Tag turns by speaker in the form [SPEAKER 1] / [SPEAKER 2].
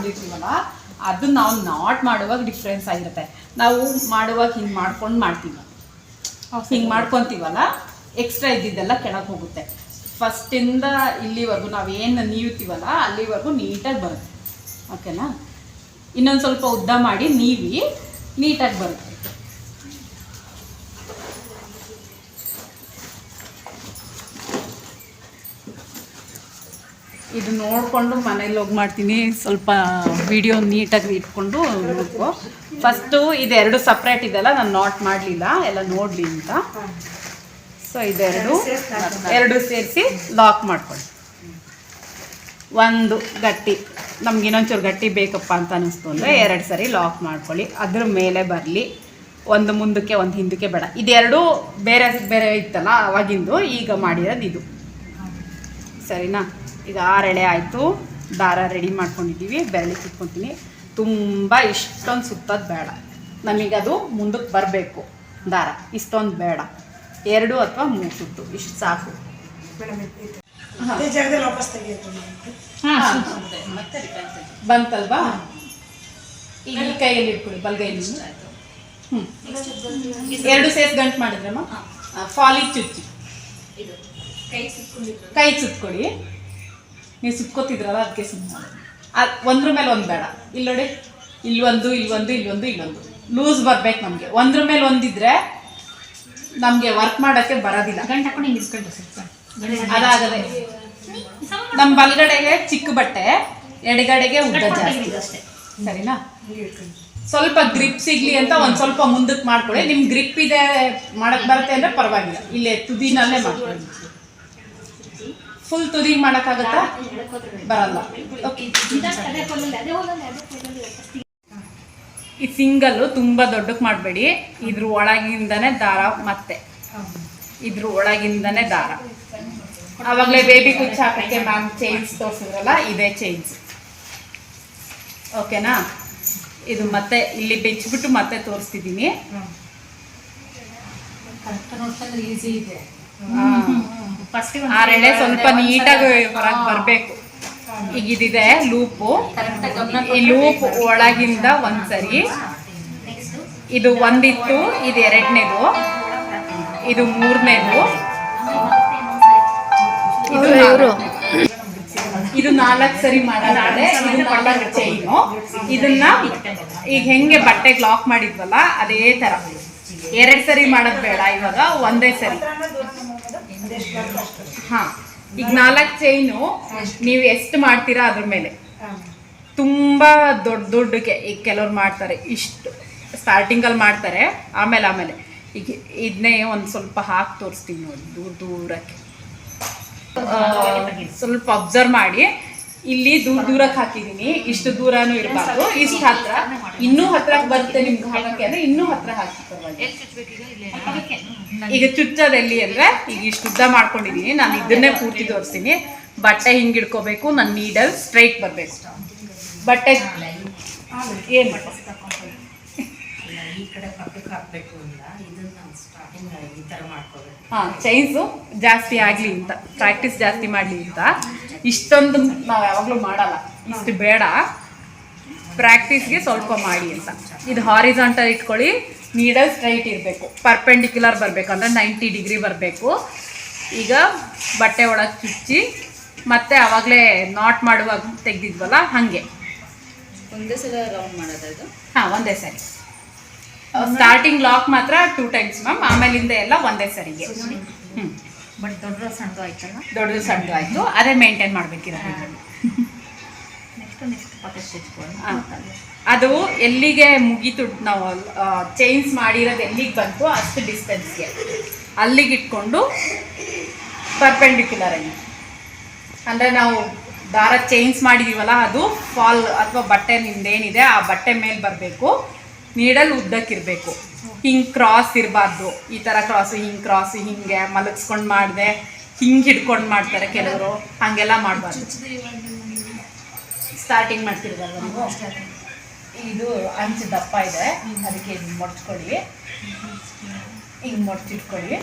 [SPEAKER 1] ಮಾಡ್ಕೊಂಡಿರ್ತೀವಲ್ಲ ಅದು ನಾವು ನಾಟ್ ಮಾಡುವಾಗ ಡಿಫ್ರೆನ್ಸ್ ಆಗಿರುತ್ತೆ. ನಾವು ಮಾಡುವಾಗ ಹಿಂಗೆ ಮಾಡ್ಕೊಂಡು ಮಾಡ್ತೀವಿ, ಹಿಂಗೆ ಮಾಡ್ಕೊತೀವಲ್ಲ ಎಕ್ಸ್ಟ್ರಾ ಇದ್ದಿದ್ದೆಲ್ಲ ಕೆಳಗೆ ಹೋಗುತ್ತೆ. ಫಸ್ಟಿಂದ ಇಲ್ಲಿವರೆಗೂ ನಾವೇನು ನೀವ್ತೀವಲ್ಲ ಅಲ್ಲಿವರೆಗೂ ನೀಟಾಗಿ ಬರುತ್ತೆ. ಓಕೆನಾ? ಇನ್ನೊಂದು ಸ್ವಲ್ಪ ಉದ್ದ ಮಾಡಿ ನೀವಿ ನೀಟಾಗಿ ಬರುತ್ತೆ. ಇದು ನೋಡಿಕೊಂಡು ಮನೇಲಿ ಹೋಗಿ ಮಾಡ್ತೀನಿ. ಸ್ವಲ್ಪ ವಿಡಿಯೋ ನೀಟಾಗಿ ಇಟ್ಕೊಂಡು ನೋಡ್ಕೊ. ಫಸ್ಟು ಇದೆರಡು ಸಪ್ರೇಟ್ ಇದೆಲ್ಲ ನಾನು ನಾಟ್ ಮಾಡಲಿಲ್ಲ, ಎಲ್ಲ ನೋಡಲಿ ಅಂತ. ಸೊ ಎರಡು ಸೇರಿಸಿ ಲಾಕ್ ಮಾಡ್ಕೊಳ್ಳಿ. ಒಂದು ಗಟ್ಟಿ, ನಮ್ಗೆ ಇನ್ನೊಂಚೂರು ಗಟ್ಟಿ ಬೇಕಪ್ಪ ಅಂತ ಅನ್ನಿಸ್ತು ಅಂದರೆ 2 ಸರಿ ಲಾಕ್ ಮಾಡ್ಕೊಳ್ಳಿ. ಅದ್ರ ಮೇಲೆ ಬರಲಿ, ಒಂದು ಮುಂದಕ್ಕೆ ಒಂದು ಹಿಂದಕ್ಕೆ ಬೇಡ. ಇದೆರಡು ಬೇರೆ ಬೇರೆ ಇತ್ತಲ್ಲ ಅವಾಗಿಂದು, ಈಗ ಮಾಡಿರೋದು ಇದು. ಸರಿನಾ? ಈಗ 6 ಎಳೆ ಆಯಿತು. ದಾರ ರೆಡಿ ಮಾಡ್ಕೊಂಡಿದ್ದೀವಿ. ಬೆರಳಿಗೆ ಇಟ್ಕೊತೀನಿ. ತುಂಬ ಇಷ್ಟೊಂದು ಸುತ್ತೋದು ಬೇಡ, ನಮಗದು ಮುಂದಕ್ಕೆ ಬರಬೇಕು ದಾರ. ಇಷ್ಟೊಂದು ಬೇಡ, 2 ಅಥವಾ 3 ಸುತ್ತು ಇಷ್ಟು ಸಾಕು. ಬಂತಲ್ವಾ? ಈಗ ಈ ಕೈಯಲ್ಲಿ ಇಟ್ಕೊಳ್ಳಿ, ಬಲ್ಗೈಲಿ. 2 ಸೇರ್ಸಿ ಗಂಟು ಮಾಡಿದ್ರಮ್ಮ. ಫಾಲಿಗೆ ಚುಚ್ಚಿ ಕೈ ಸುತ್ಕೊಳ್ಳಿ. ನೀವು ಸುತ್ಕೋತಿದ್ರಲ್ಲ ಅದಕ್ಕೆ ಸುಮ್ಮನೆ. ಒಂದ್ರ ಮೇಲೆ ಒಂದು ಬೇಡ. ಇಲ್ಲಿ ನೋಡಿ, ಇಲ್ಲೊಂದು ಲೂಸ್ ಬರ್ಬೇಕು ನಮಗೆ. ಒಂದ್ರ ಮೇಲೆ ಒಂದಿದ್ರೆ ನಮಗೆ ವರ್ಕ್ ಮಾಡೋಕ್ಕೆ ಬರೋದಿಲ್ಲ.
[SPEAKER 2] ಗಂಟು ಹಾಕೊಂಡು ಹಿಂಗೆ ಇಸ್ಕೊಂಡು
[SPEAKER 1] ಅದಾಗದೆ. ನಮ್ಮ ಬಲಗಡೆಗೆ ಚಿಕ್ಕ ಬಟ್ಟೆ, ಎಡಗಡೆಗೆ ಉದ್ದ ಜಾಸ್ತಿ. ಸರಿನಾ? ಸ್ವಲ್ಪ ಗ್ರಿಪ್ ಸಿಗ್ಲಿ ಅಂತ ಒಂದು ಸ್ವಲ್ಪ ಮುಂದಕ್ಕೆ ಮಾಡ್ಕೊಳ್ಳಿ. ನಿಮ್ಗೆ ಗ್ರಿಪ್ ಇದೆ ಮಾಡಕ್ಕೆ ಬರುತ್ತೆ ಅಂದರೆ ಪರವಾಗಿಲ್ಲ, ಇಲ್ಲೇ ತುದಿನಲ್ಲೇ ಮಾಡ್ಕೊಳ್ಳಿ. ಫುಲ್ ತುದಿಗೆ ಮಾಡೋಕ್ಕಾಗತ್ತಾ? ಬರಲ್ಲ. ಈ ಸಿಂಗಲ್ಲು ತುಂಬ ದೊಡ್ಡಕ್ಕೆ ಮಾಡಬೇಡಿ. ಇದ್ರ ಒಳಗಿಂದನೇ ದಾರ, ಮತ್ತೆ ಇದ್ರ ಒಳಗಿಂದನೇ ದಾರ. ಆವಾಗಲೇ ಬೇಬಿ ಕುಚ್ಚು ಹಾಕಕ್ಕೆ ಮ್ಯಾಮ್ ಚೈನ್ಸ್ ತೋರಿಸಿದ್ರಲ್ಲ, ಇದೇ ಚೈನ್ಸ್. ಓಕೆನಾ? ಇದು ಮತ್ತೆ ಇಲ್ಲಿ ಬೆಚ್ಚಿಬಿಟ್ಟು ಮತ್ತೆ ತೋರಿಸ್ತಿದ್ದೀನಿ.
[SPEAKER 2] ಈಸಿ ಇದೆ.
[SPEAKER 1] 6 ಎಳೆ ಸ್ವಲ್ಪ ನೀಟಾಗಿ ಹೊರಗೆ ಬರಬೇಕು. ಈಗ ಇದಿದೆ ಲೂಪು. ಈ ಲೂಪ್ ಒಳಗಿಂದ ಒಂದ್ಸರಿ, ಇದು ಒಂದಿತ್ತು, ಇದು 2ನೇದು, ಇದು 3ನೇದು, ಇದು 4 ಸರಿ ಮಾಡೋದಾದ್ರೆ ಇದು 4 ಚೈನು. ಇದನ್ನ ಈಗ ಹೆಂಗೆ ಬಟ್ಟೆಗೆ ಲಾಕ್ ಮಾಡಿದ್ವಲ್ಲ ಅದೇ ತರ 2 ಸರಿ ಮಾಡೋದು ಬೇಡ, ಇವಾಗ ಒಂದೇ ಸರಿ. ಹಾಂ, ಈಗ 4 ಚೈನು ನೀವು ಎಷ್ಟು ಮಾಡ್ತೀರಾ ಅದ್ರ ಮೇಲೆ. ತುಂಬ ದೊಡ್ಡಕ್ಕೆ ಈಗ ಕೆಲವ್ರು ಮಾಡ್ತಾರೆ, ಇಷ್ಟು ಸ್ಟಾರ್ಟಿಂಗಲ್ಲಿ ಮಾಡ್ತಾರೆ. ಆಮೇಲೆ ಈಗ ಇದನ್ನೇ ಒಂದು ಸ್ವಲ್ಪ ಹಾಕಿ ತೋರಿಸ್ತೀನಿ ನೋಡಿ, ದೂರಕ್ಕೆ ಸ್ವಲ್ಪ ಅಬ್ಸರ್ವ್ ಮಾಡಿ. ಇಲ್ಲಿ ದೂರಕ್ಕೆ ಹಾಕಿದ್ದೀನಿ, ಇಷ್ಟು ದೂರನೂ ಇರಬಾರ್ದು, ಇಷ್ಟು ಹತ್ರ. ಇನ್ನೂ ಹತ್ರಕ್ಕೆ ಬರುತ್ತೆ ನಿಮ್ಗೆ ಹಾಕಕ್ಕೆ ಅಂದರೆ ಇನ್ನೂ ಹತ್ರ ಹಾಕಿ ಪರವಾಗಿಲ್ಲ. ಈಗ ಚುಚ್ಚೋದು ಎಲ್ಲಿ ಅಂದರೆ ಈಗ ಇಷ್ಟು ಉದ್ದ ಮಾಡ್ಕೊಂಡಿದ್ದೀನಿ. ನಾನು ಇದನ್ನೇ ಪೂರ್ತಿ ತೋರಿಸ್ತೀನಿ. ಬಟ್ಟೆ ಹಿಂಗೆ ಇಡ್ಕೋಬೇಕು, ನನ್ನ ನೀಡಲ್ ಸ್ಟ್ರೈಟ್ ಬರಬೇಕು. ಬಟ್ಟೆ ಏನು
[SPEAKER 2] ಈ ಕಡೆ ಪಕ್ಕಕ್ಕೆ ಹಾಕಬೇಕು ಅಂತ ಇದನ್ನ ಸ್ಟಾರ್ಟಿಂಗ್ ಈ ಥರ ಮಾಡ್ಕೋಬೇಕು.
[SPEAKER 1] ಹಾಂ, ಚೈನ್ಸು ಜಾಸ್ತಿ ಆಗಲಿ ಅಂತ, ಪ್ರಾಕ್ಟೀಸ್ ಜಾಸ್ತಿ ಮಾಡಲಿ ಅಂತ. ಇಷ್ಟೊಂದು ನಾವು ಯಾವಾಗಲೂ ಮಾಡಲ್ಲ, ಇಷ್ಟು ಬೇಡ, ಪ್ರಾಕ್ಟೀಸ್ಗೆ ಸ್ವಲ್ಪ ಮಾಡಿ ಅಂತ. ಇದು ಹಾರಿಜಾಂಟಲ್ ಇಟ್ಕೊಳ್ಳಿ. ನೀಡಲ್ ಸ್ಟ್ರೈಟ್ ಇರಬೇಕು, ಪರ್ಪೆಂಡಿಕ್ಯುಲರ್ ಬರಬೇಕು, ಅಂದರೆ 90 ಡಿಗ್ರಿ ಬರಬೇಕು. ಈಗ ಬಟ್ಟೆ ಒಳಗೆ ಚುಚ್ಚಿ ಮತ್ತೆ ಆವಾಗಲೇ ನಾಟ್ ಮಾಡುವಾಗ ತೆಗೆದಿದ್ವಲ್ಲ ಹಾಗೆ
[SPEAKER 2] ಒಂದೇ ಸಲ ರೌಂಡ್ ಮಾಡೋದು ಇದು.
[SPEAKER 1] ಹಾಂ, ಒಂದೇ ಸರಿ. ಸ್ಟಾರ್ಟಿಂಗ್ ಲಾಕ್ ಮಾತ್ರ 2 ಟೈಮ್ಸ್ ಮ್ಯಾಮ್, ಆಮೇಲಿಂದ ಎಲ್ಲ ಒಂದೇ ಸರಿಗೆ.
[SPEAKER 2] ಬಟ್ ದೊಡ್ಡ ಸಣ್ಣ ಆಯ್ತಲ್ಲ,
[SPEAKER 1] ದೊಡ್ಡದು ಸಣ್ಣದು ಆಯಿತು, ಅದೇ ಮೇಂಟೈನ್ ಮಾಡಬೇಕಿರೋದು.
[SPEAKER 2] ನೆಕ್ಸ್ಟ್ ಪಕ್ಕ ಸ್ಟಿಚ್ಕೊಂಡು
[SPEAKER 1] ಅದು ಎಲ್ಲಿಗೆ ಮುಗೀತು, ನಾವು ಚೈನ್ಸ್ ಮಾಡಿರೋದು ಎಲ್ಲಿಗೆ ಬಂತು ಅಷ್ಟು ಡಿಸ್ಟೆನ್ಸ್ಗೆ ಅಲ್ಲಿಗೆ ಇಟ್ಕೊಂಡು ಪರ್ಪೆಂಡಿಕ್ಯುಲರ್ ಆಗಿ, ಅಂದರೆ ನಾವು ದಾರ ಚೈನ್ಸ್ ಮಾಡಿದೀವಲ್ಲ ಅದು ಫಾಲ್ ಅಥವಾ ಬಟ್ಟೆ ನಿಮ್ದೇನಿದೆ ಆ ಬಟ್ಟೆ ಮೇಲೆ ಬರಬೇಕು. ನೀಡಲ್ ಉದ್ದಕ್ಕಿರಬೇಕು, ಹಿಂಗೆ ಕ್ರಾಸ್ ಇರಬಾರ್ದು. ಈ ಥರ ಕ್ರಾಸು, ಹಿಂಗೆ ಮಲಗಿಸ್ಕೊಂಡು ಮಾಡಿದೆ, ಹಿಂಗೆ ಹಿಡ್ಕೊಂಡು ಮಾಡ್ತಾರೆ ಕೆಲವರು, ಹಾಗೆಲ್ಲ ಮಾಡಬಾರ್ದು. ಸ್ಟಾರ್ಟಿಂಗ್ ಮಾಡ್ತಿರ್ಬಾರ್ದು ನೀವು. ಇದು ಅಂಚು ದಪ್ಪ ಇದೆ, ಅದಕ್ಕೆ ಮಡ್ಚ್ಕೊಳ್ಳಿ, ಹಿಂಗೆ ಮಡ್ಚಿಟ್ಕೊಳ್ಳಿ.